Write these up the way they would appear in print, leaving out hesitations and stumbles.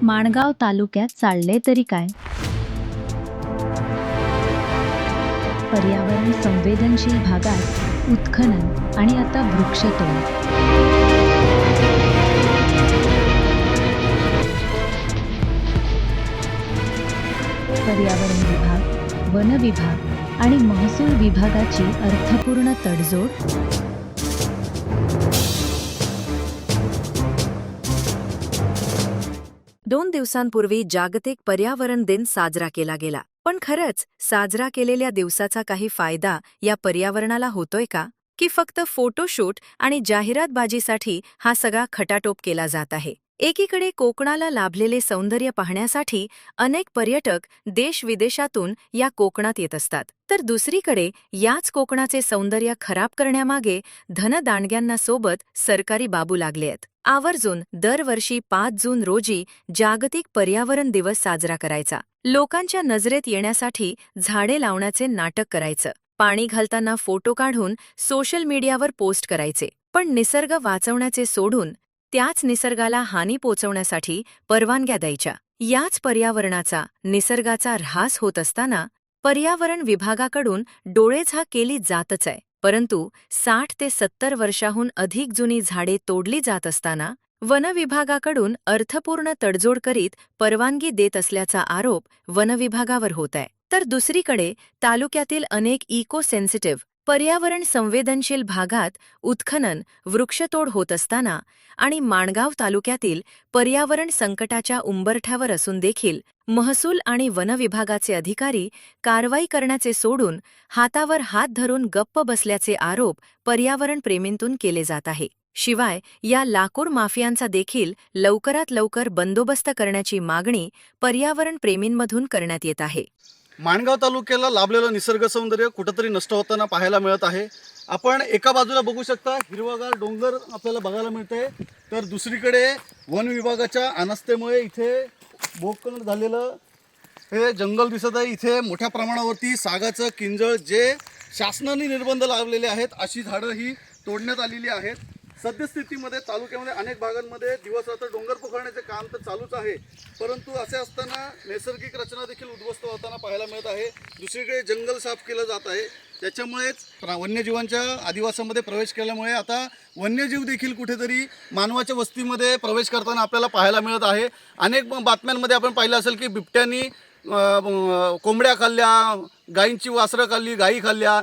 माणगाव तालुक्यात चालले तरी काय? पर्यावरण संवेदनशील भागात उत्खनन आणि आता वृक्षतोड. पर्यावरण विभाग, वन विभाग आणि महसूल विभागाची अर्थपूर्ण तडजोड. 2 दिवसांपूर्वी जागतिक पर्यावरण दिन साजरा केला गेला. पण खरंच साजरा केलेल्या दिवसाचा काही फायदा या पर्यावरणाला होतोय का? की फक्त फोटोशूट आणि जाहिरातबाजीसाठी हा सगळा खटाटोप केला जात आहे? एकीकडे कोकणाला लाभलेले सौंदर्य पाहण्यासाठी अनेक पर्यटक देश-विदेशातून या कोकणात येत असतात, तर दुसरीकडे याच कोकणाचे सौंदर्य खराब करण्यामागे धनदांडग्यांना सोबत सरकारी बाबू लागले आहेत. आवर्जून दरवर्षी 5 जून रोजी जागतिक पर्यावरण दिवस साजरा करायचा. लोकांच्या नजरेत येण्यासाठी झाडे लावण्याचे नाटक करायचं, पाणी घालताना फोटो काढून सोशल मीडियावर पोस्ट करायचे. पण निसर्ग वाचवण्याचे सोडून त्याच निसर्गाला हानी पोचवण्यासाठी परवानग्या द्यायच्या. याच पर्यावरणाचा, निसर्गाचा ऱ्हास होत असताना पर्यावरण विभागाकडून डोळेझाक केली जातच आहे. परंतु 60 ते 70 वर्षाहून अधिक जुनी झाडे तोडली जात असताना वनविभागाकडून अर्थपूर्ण तडजोड करीत परवानगी देत असल्याचा आरोप वनविभागावर होत आहे. तर दुसरीकडे तालुक्यातील अनेक इको सेन्सिटिव्ह, पर्यावरण संवेदनशील भागात उत्खनन, वृक्षतोड होत असताना आणि माणगाव तालुक्यातील पर्यावरण संकटाच्या उंबरठ्यावर असून देखील महसूल आणि वनविभागाचे अधिकारी कारवाई करण्याचे सोडून हातावर हात धरून गप्प बसल्याचे आरोप पर्यावरण प्रेमींतून केले जात आहे. शिवाय या लाकूड माफियांचा देखील लवकरात लवकर बंदोबस्त करण्याची मागणी पर्यावरण प्रेमींमधून करण्यात येत आहे. माणगाव तालुक्याला लाभलेलं निसर्ग सौंदर्य कुठंतरी नष्ट होताना पाहायला मिळत आहे. आपण एका बाजूला बघू शकता हिरवागार डोंगर आपल्याला बघायला मिळते, तर दुसरीकडे वन विभागाच्या अनास्थेमुळे इथे बोकण झालेलं हे जंगल दिसत आहे. इथे मोठ्या प्रमाणावरती सागाचं किंजळ, जे शासनाने निर्बंध लावलेले आहेत, अशी झाडं ही तोडण्यात आलेली आहेत. सद्यस्थितीमध्ये तालुक्यामध्ये अनेक भागांमध्ये दिवसरात्र डोंगर पोखरण्याचे काम तर चालूच आहे, परंतु असे असताना नैसर्गिक रचना देखील उद्ध्वस्त होताना पाहायला मिळत आहे. दुसरीकडे जंगल साफ केलं जात आहे. त्याच्यामुळेच वन्यजीवांच्या आदिवासामध्ये प्रवेश केल्यामुळे आता वन्यजीव देखील कुठेतरी मानवाच्या वस्तीमध्ये प्रवेश करताना आपल्याला पाहायला मिळत आहे. अनेक बातम्यांमध्ये आपण पाहिलं असेल की बिबट्यांनी कोंबड्या खाल्ल्या, गायींची वासरं खाल्ली, गायी खाल्ल्या,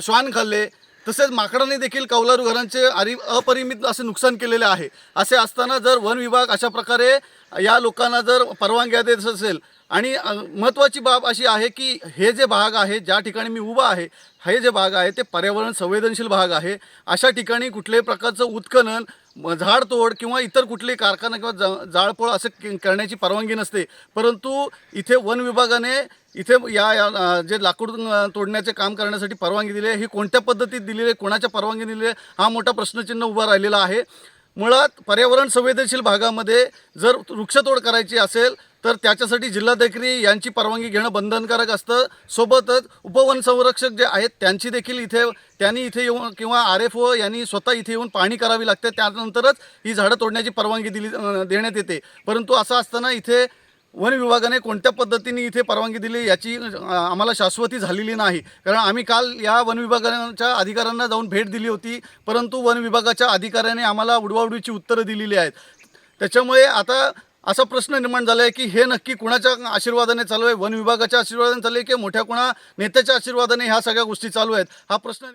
श्वान खाल्ले, तसेच माकडांनी देखील कौलारू घरांचे अपरिमित असे नुकसान केलेले आहे. असे असताना जर वन विभाग अशा प्रकारे या लोकांना जर परवानग्या देत असेल, आणि महत्त्वाची बाब अशी आहे की हे जे भाग आहे, ज्या ठिकाणी मी उभा आहे, हे जे भाग आहे ते पर्यावरण संवेदनशील भाग आहे. अशा ठिकाणी कुठल्याही प्रकारचं उत्खनन, झाडतोड किंवा इतर कुठलेही कारखाना किंवा जाळपोळ असे करण्याची परवानगी नसते. परंतु इथे वन विभागाने इथे जे लाकूड तोडण्याचे काम करण्यासाठी परवानगी दिली आहे, ही कोणत्या पद्धतीत दिलेली आहे, कोणाच्या परवानगी दिली आहे, हा मोठा प्रश्नचिन्ह उभा राहिलेला आहे. मुळात पर्यावरण संवेदनशील भागामध्ये जर वृक्षतोड करायची असेल तर त्याच्यासाठी जिल्हाधिकारी यांची परवानगी घेणं बंधनकारक असतं. सोबतच उपवन संरक्षक जे आहेत त्यांनी इथे येऊन किंवा RFO यांनी स्वतः इथे येऊन पाहणी करावी लागते, त्यानंतरच ही झाडं तोडण्याची परवानगी देण्यात येते. परंतु असं असताना इथे वन विभागाने कोणत्या पद्धतीने इथे परवानगी दिली याची आम्हाला शाश्वती झालेली नाही. कारण आम्ही काल या वन विभागाच्या अधिकाऱ्यांना जाऊन भेट दिली होती, परंतु वन विभागाच्या अधिकाऱ्याने आम्हाला उडवाउडवीची उत्तरं दिलेली आहेत. त्याच्यामुळे आता असा प्रश्न निर्माण झाला आहे की हे नक्की कुणाच्या आशीर्वादाने चालू आहे, वन विभागाच्या आशीर्वादाने चालू आहे की मोठ्या कोणा नेत्याच्या आशीर्वादाने ह्या सगळ्या गोष्टी चालू आहेत, हा प्रश्न